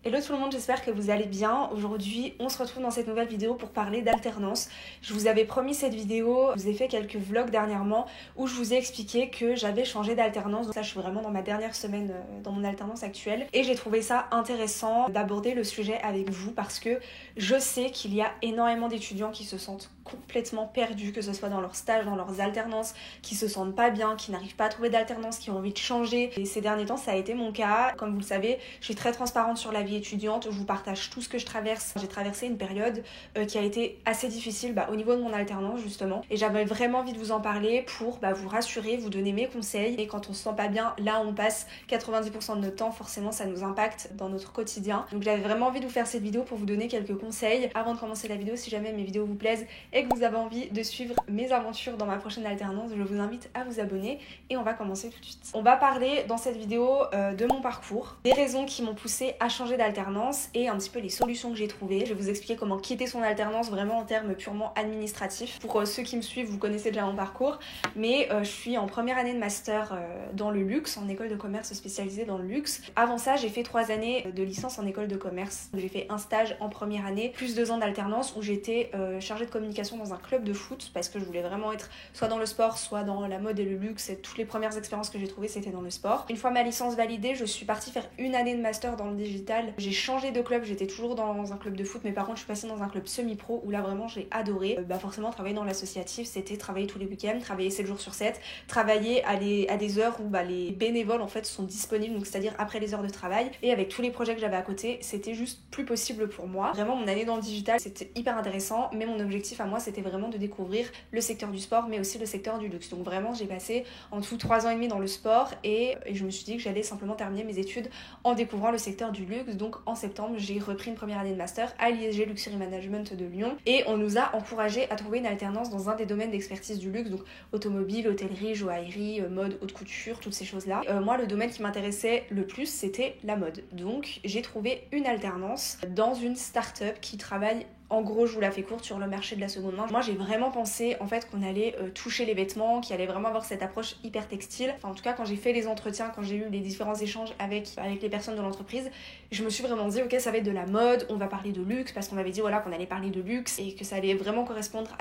Hello tout le monde, j'espère que vous allez bien. Aujourd'hui, on se retrouve dans cette nouvelle vidéo pour parler d'alternance. Je vous avais promis cette vidéo, je vous ai fait quelques vlogs dernièrement où je vous ai expliqué que j'avais changé d'alternance. Donc ça, je suis vraiment dans ma dernière semaine dans mon alternance actuelle. Et j'ai trouvé ça intéressant d'aborder le sujet avec vous parce que je sais qu'il y a énormément d'étudiants qui se sentent complètement perdus, que ce soit dans leur stage, dans leurs alternances, qui se sentent pas bien, qui n'arrivent pas à trouver d'alternance, qui ont envie de changer. Et ces derniers temps, ça a été mon cas. Comme vous le savez, je suis très transparente sur la vie étudiante, je vous partage tout ce que je traverse. J'ai traversé une période qui a été assez difficile au niveau de mon alternance justement, et j'avais vraiment envie de vous en parler pour vous rassurer, vous donner mes conseils. Et quand on se sent pas bien, là on passe 90% de notre temps, forcément ça nous impacte dans notre quotidien. Donc j'avais vraiment envie de vous faire cette vidéo pour vous donner quelques conseils. Avant de commencer la vidéo, si jamais mes vidéos vous plaisent et que vous avez envie de suivre mes aventures dans ma prochaine alternance, je vous invite à vous abonner et on va commencer tout de suite. On va parler dans cette vidéo de mon parcours, des raisons qui m'ont poussé à changer d'alternance et un petit peu les solutions que j'ai trouvées. Je vais vous expliquer comment quitter son alternance vraiment en termes purement administratifs. Pour ceux qui me suivent, vous connaissez déjà mon parcours, mais je suis en première année de master dans le luxe, en école de commerce spécialisée dans le luxe. Avant ça, j'ai fait 3 années de licence en école de commerce. J'ai fait un stage en première année, plus 2 ans d'alternance où j'étais chargée de communication dans un club de foot parce que je voulais vraiment être soit dans le sport, soit dans la mode et le luxe, et toutes les premières expériences que j'ai trouvées c'était dans le sport. Une fois ma licence validée, je suis partie faire une année de master dans le digital. J'ai changé de club, j'étais toujours dans un club de foot, mais par contre je suis passée dans un club semi-pro où là vraiment j'ai adoré. Forcément travailler dans l'associatif, c'était travailler tous les week-ends, travailler 7 jours sur 7, travailler à des heures où les bénévoles en fait sont disponibles, donc c'est-à-dire après les heures de travail, et avec tous les projets que j'avais à côté, c'était juste plus possible pour moi. Vraiment mon année dans le digital c'était hyper intéressant, mais mon objectif à moi c'était vraiment de découvrir le secteur du sport mais aussi le secteur du luxe. Donc vraiment j'ai passé en tout 3 ans et demi dans le sport et je me suis dit que j'allais simplement terminer mes études en découvrant le secteur du luxe. Donc en septembre j'ai repris une première année de master à l'ISG Luxury Management de Lyon et on nous a encouragé à trouver une alternance dans un des domaines d'expertise du luxe, donc automobile, hôtellerie, joaillerie, mode, haute couture, toutes ces choses là. Moi le domaine qui m'intéressait le plus c'était la mode, donc j'ai trouvé une alternance dans une start-up qui travaille, en gros, je vous la fais courte, sur le marché de la seconde main. Moi, j'ai vraiment pensé en fait qu'on allait toucher les vêtements, qu'il allait vraiment avoir cette approche hyper textile. Enfin, en tout cas, quand j'ai fait les entretiens, quand j'ai eu les différents échanges avec les personnes de l'entreprise, je me suis vraiment dit, ok, ça va être de la mode, on va parler de luxe, parce qu'on m'avait dit voilà qu'on allait parler de luxe et que ça allait vraiment correspondre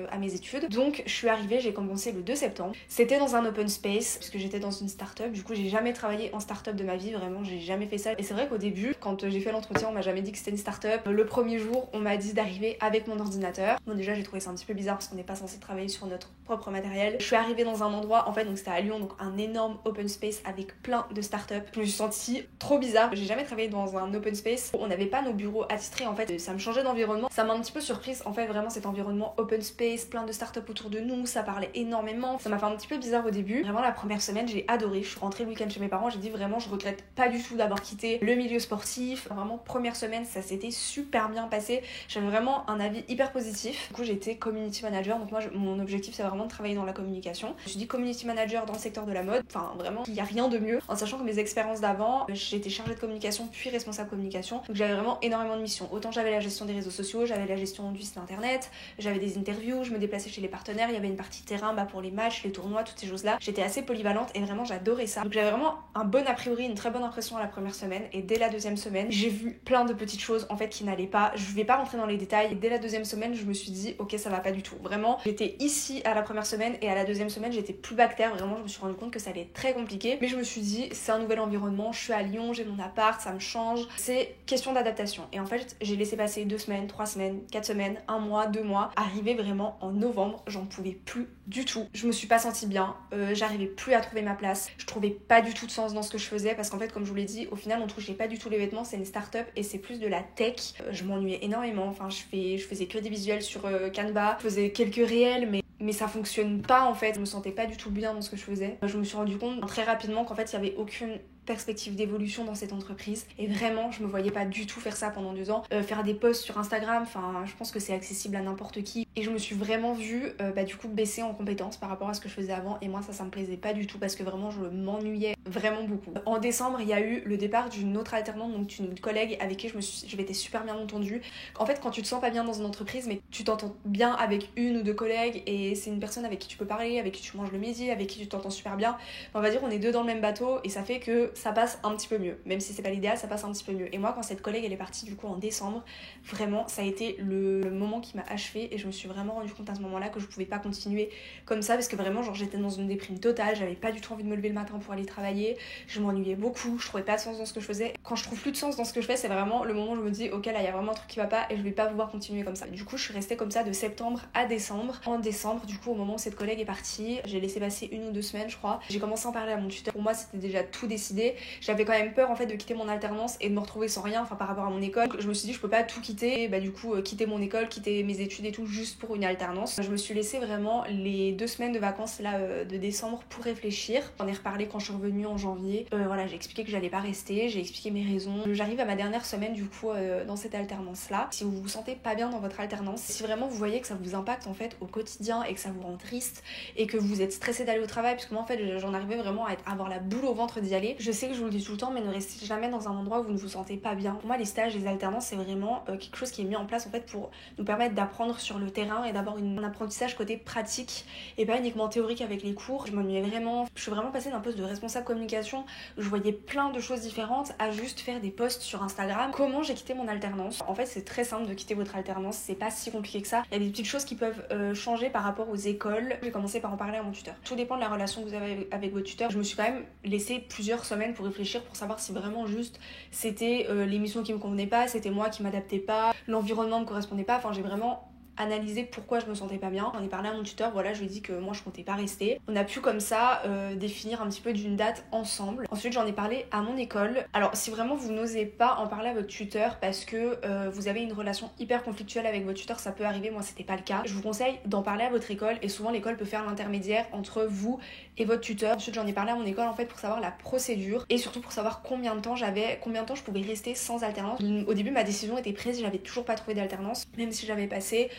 à mes études. Donc, je suis arrivée, j'ai commencé le 2 septembre. C'était dans un open space, puisque j'étais dans une start-up. Du coup, j'ai jamais travaillé en start-up de ma vie, vraiment, j'ai jamais fait ça. Et c'est vrai qu'au début, quand j'ai fait l'entretien, on m'a jamais dit que c'était une start-up. Le premier jour, on m'a dit d'arriver avec mon ordinateur. Bon, déjà j'ai trouvé ça un petit peu bizarre parce qu'on n'est pas censé travailler sur notre propre matériel. Je suis arrivée dans un endroit, en fait, donc c'était à Lyon, donc un énorme open space avec plein de startups. Je me suis sentie trop bizarre. J'ai jamais travaillé dans un open space où on n'avait pas nos bureaux attitrés, en fait. Ça me changeait d'environnement. Ça m'a un petit peu surprise, en fait, vraiment cet environnement open space, plein de startups autour de nous, ça parlait énormément. Ça m'a fait un petit peu bizarre au début. Vraiment, la première semaine, j'ai adoré. Je suis rentrée le week-end chez mes parents, j'ai dit vraiment, je regrette pas du tout d'avoir quitté le milieu sportif. Vraiment, première semaine, ça s'était super bien passé. J'avais vraiment un avis hyper positif. Du coup j'étais community manager, donc moi mon objectif c'est vraiment de travailler dans la communication. Je me suis dit community manager dans le secteur de la mode, enfin vraiment il n'y a rien de mieux, en sachant que mes expériences d'avant, j'étais chargée de communication puis responsable communication, donc j'avais vraiment énormément de missions. Autant j'avais la gestion des réseaux sociaux, j'avais la gestion du site internet, j'avais des interviews, je me déplaçais chez les partenaires, il y avait une partie terrain pour les matchs, les tournois, toutes ces choses là. J'étais assez polyvalente et vraiment j'adorais ça. Donc j'avais vraiment un bon a priori, une très bonne impression à la première semaine, et dès la deuxième semaine j'ai vu plein de petites choses en fait qui n'allaient pas. Je vais pas rentrer dans les détails. Et dès la deuxième semaine, je me suis dit ok, ça va pas du tout. Vraiment, j'étais ici à la première semaine et à la deuxième semaine, j'étais plus bactère. Vraiment, je me suis rendu compte que ça allait être très compliqué. Mais je me suis dit, c'est un nouvel environnement, je suis à Lyon, j'ai mon appart, ça me change. C'est question d'adaptation. Et en fait, j'ai laissé passer 2 semaines, 3 semaines, 4 semaines, 1 mois, 2 mois. Arrivé vraiment en novembre, j'en pouvais plus du tout. Je me suis pas sentie bien, j'arrivais plus à trouver ma place. Je trouvais pas du tout de sens dans ce que je faisais parce qu'en fait, comme je vous l'ai dit, au final, on touchait pas du tout les vêtements. C'est une start-up et c'est plus de la tech. Je m'ennuyais énormément. Enfin, je faisais que des visuels sur Canva, je faisais quelques réels, mais ça fonctionne pas en fait. Je me sentais pas du tout bien dans ce que je faisais. Je me suis rendu compte très rapidement qu'en fait il y avait aucune perspective d'évolution dans cette entreprise et vraiment je me voyais pas du tout faire ça pendant 2 ans. Faire des posts sur Instagram, enfin je pense que c'est accessible à n'importe qui et je me suis vraiment vue du coup baisser en compétences par rapport à ce que je faisais avant, et moi ça me plaisait pas du tout parce que vraiment je m'ennuyais vraiment beaucoup. En décembre, il y a eu le départ d'une autre alternante, donc une collègue avec qui je m'étais super bien entendue. En fait, quand tu te sens pas bien dans une entreprise, mais tu t'entends bien avec une ou deux collègues et c'est une personne avec qui tu peux parler, avec qui tu manges le midi, avec qui tu t'entends super bien, on va dire on est deux dans le même bateau et ça fait que ça passe un petit peu mieux. Même si c'est pas l'idéal, ça passe un petit peu mieux. Et moi, quand cette collègue elle est partie du coup en décembre, vraiment ça a été le moment qui m'a achevée et je me suis vraiment rendu compte à ce moment-là que je pouvais pas continuer comme ça parce que vraiment genre j'étais dans une déprime totale, j'avais pas du tout envie de me lever le matin pour aller travailler, je m'ennuyais beaucoup, je trouvais pas de sens dans ce que je faisais. Quand je trouve plus de sens dans ce que je fais, c'est vraiment le moment où je me dis ok là il y a vraiment un truc qui va pas et je vais pas pouvoir continuer comme ça. Du coup je suis restée comme ça de septembre à décembre. En décembre du coup au moment où cette collègue est partie, j'ai laissé passer 1 ou 2 semaines je crois, j'ai commencé à en parler à mon tuteur. Pour moi c'était déjà tout décidé, j'avais quand même peur en fait de quitter mon alternance et de me retrouver sans rien, enfin par rapport à mon école. Je me suis dit je peux pas tout quitter, et du coup quitter mon école, quitter mes études et tout juste pour une alternance. Je me suis laissé vraiment les 2 semaines de vacances là de décembre pour réfléchir. J'en ai reparlé quand je suis revenue en janvier. Voilà, j'ai expliqué que j'allais pas rester, j'ai expliqué mes raisons. J'arrive à ma dernière semaine du coup dans cette alternance là. Si vous vous sentez pas bien dans votre alternance, si vraiment vous voyez que ça vous impacte en fait au quotidien et que ça vous rend triste et que vous êtes stressé d'aller au travail, parce que moi en fait j'en arrivais vraiment à avoir la boule au ventre d'y aller. Je sais que je vous le dis tout le temps, mais ne restez jamais dans un endroit où vous ne vous sentez pas bien. Pour moi les stages, les alternances c'est vraiment quelque chose qui est mis en place en fait pour nous permettre d'apprendre sur le terrain et d'avoir un apprentissage côté pratique et pas uniquement théorique avec les cours. Je m'ennuyais vraiment, je suis vraiment passée d'un poste de responsable communication où je voyais plein de choses différentes à juste faire des posts sur Instagram. Comment j'ai quitté mon alternance? En fait c'est très simple de quitter votre alternance, c'est pas si compliqué que ça. Il y a des petites choses qui peuvent changer par rapport aux écoles. J'ai commencé par en parler à mon tuteur. Tout dépend de la relation que vous avez avec votre tuteur. Je me suis quand même laissé plusieurs semaines pour réfléchir, pour savoir si vraiment juste c'était l'émission qui me convenait pas, c'était moi qui m'adaptais pas, l'environnement me correspondait pas. Enfin j'ai vraiment analyser pourquoi je me sentais pas bien. J'en ai parlé à mon tuteur, voilà, je lui ai dit que moi je comptais pas rester. On a pu comme ça définir un petit peu d'une date ensemble. Ensuite j'en ai parlé à mon école. Alors si vraiment vous n'osez pas en parler à votre tuteur parce que vous avez une relation hyper conflictuelle avec votre tuteur, ça peut arriver, moi c'était pas le cas. Je vous conseille d'en parler à votre école et souvent l'école peut faire l'intermédiaire entre vous et votre tuteur. Ensuite j'en ai parlé à mon école en fait pour savoir la procédure et surtout pour savoir combien de temps je pouvais rester sans alternance. Au début ma décision était prise, j'avais toujours pas trouvé d'alternance, même si j'avais passé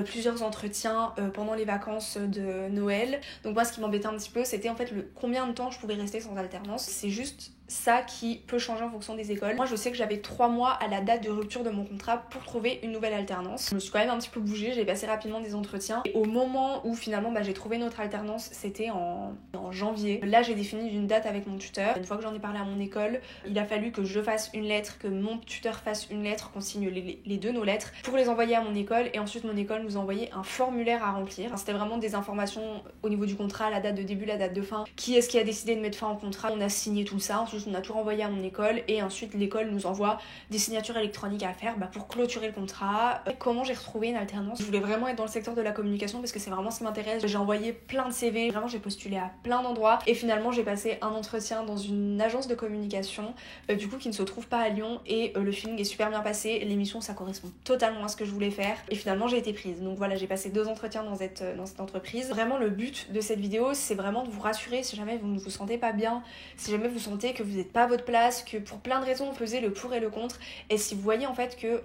plusieurs entretiens pendant les vacances de Noël. Donc moi ce qui m'embêtait un petit peu c'était en fait combien de temps je pouvais rester sans alternance. C'est juste ça qui peut changer en fonction des écoles. Moi je sais que j'avais 3 mois à la date de rupture de mon contrat pour trouver une nouvelle alternance. Je me suis quand même un petit peu bougée, j'ai passé rapidement des entretiens et au moment où finalement j'ai trouvé une autre alternance, c'était en janvier. Là j'ai défini une date avec mon tuteur. Une fois que j'en ai parlé à mon école, il a fallu que je fasse une lettre, que mon tuteur fasse une lettre, qu'on signe les deux nos lettres pour les envoyer à mon école et ensuite mon école nous envoyer un formulaire à remplir. Enfin, c'était vraiment des informations au niveau du contrat, la date de début, la date de fin, qui est-ce qui a décidé de mettre fin au contrat. On a signé tout ça, ensuite on a tout renvoyé à mon école et ensuite l'école nous envoie des signatures électroniques à faire pour clôturer le contrat. Comment j'ai retrouvé une alternance? Je voulais vraiment être dans le secteur de la communication parce que c'est vraiment ce qui m'intéresse. J'ai envoyé plein de CV, vraiment j'ai postulé à plein d'endroits et finalement j'ai passé un entretien dans une agence de communication du coup qui ne se trouve pas à Lyon et le feeling est super bien passé. L'émission ça correspond totalement à ce que je voulais faire et finalement j'ai été prise. Donc voilà, j'ai passé 2 entretiens dans cette entreprise. Vraiment le but de cette vidéo c'est vraiment de vous rassurer si jamais vous ne vous sentez pas bien, si jamais vous sentez que vous n'êtes pas à votre place, que pour plein de raisons pesez le pour et le contre et si vous voyez en fait que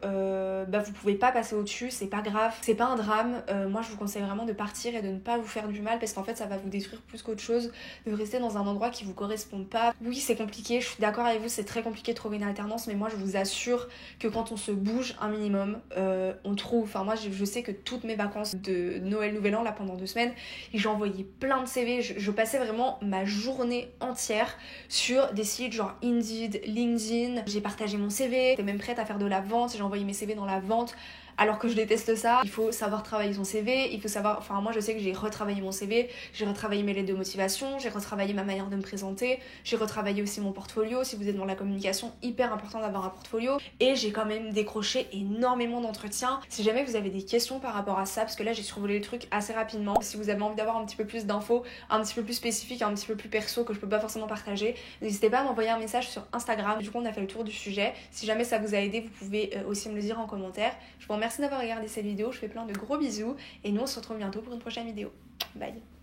vous pouvez pas passer au-dessus, c'est pas grave, c'est pas un drame. Moi je vous conseille vraiment de partir et de ne pas vous faire du mal parce qu'en fait ça va vous détruire plus qu'autre chose de rester dans un endroit qui vous correspond pas. Oui c'est compliqué, je suis d'accord avec vous, c'est très compliqué de trouver une alternance mais moi je vous assure que quand on se bouge un minimum on trouve. Enfin moi je sais que toutes mes vacances de Noël Nouvel An là pendant 2 semaines j'ai envoyé plein de CV, je passais vraiment ma journée entière sur des sites genre Indeed, LinkedIn, j'ai partagé mon CV, j'étais même prête à faire de la vente, j'ai envoyé mes CV dans la vente alors que je déteste ça. Il faut savoir travailler son CV, il faut savoir, enfin moi je sais que j'ai retravaillé mon CV, j'ai retravaillé mes lettres de motivation, j'ai retravaillé ma manière de me présenter, j'ai retravaillé aussi mon portfolio. Si vous êtes dans la communication, hyper important d'avoir un portfolio et j'ai quand même décroché énormément d'entretiens. Si jamais vous avez des questions par rapport à ça, parce que là j'ai survolé le truc assez rapidement, si vous avez envie d'avoir un petit peu plus d'infos, un petit peu plus spécifiques, un petit peu plus perso que je peux pas forcément partager, n'hésitez pas à m'envoyer un message sur Instagram. Du coup on a fait le tour du sujet. Si jamais ça vous a aidé, vous pouvez aussi me le dire en commentaire. Je vous remercie d'avoir regardé cette vidéo, je fais plein de gros bisous et nous on se retrouve bientôt pour une prochaine vidéo. Bye.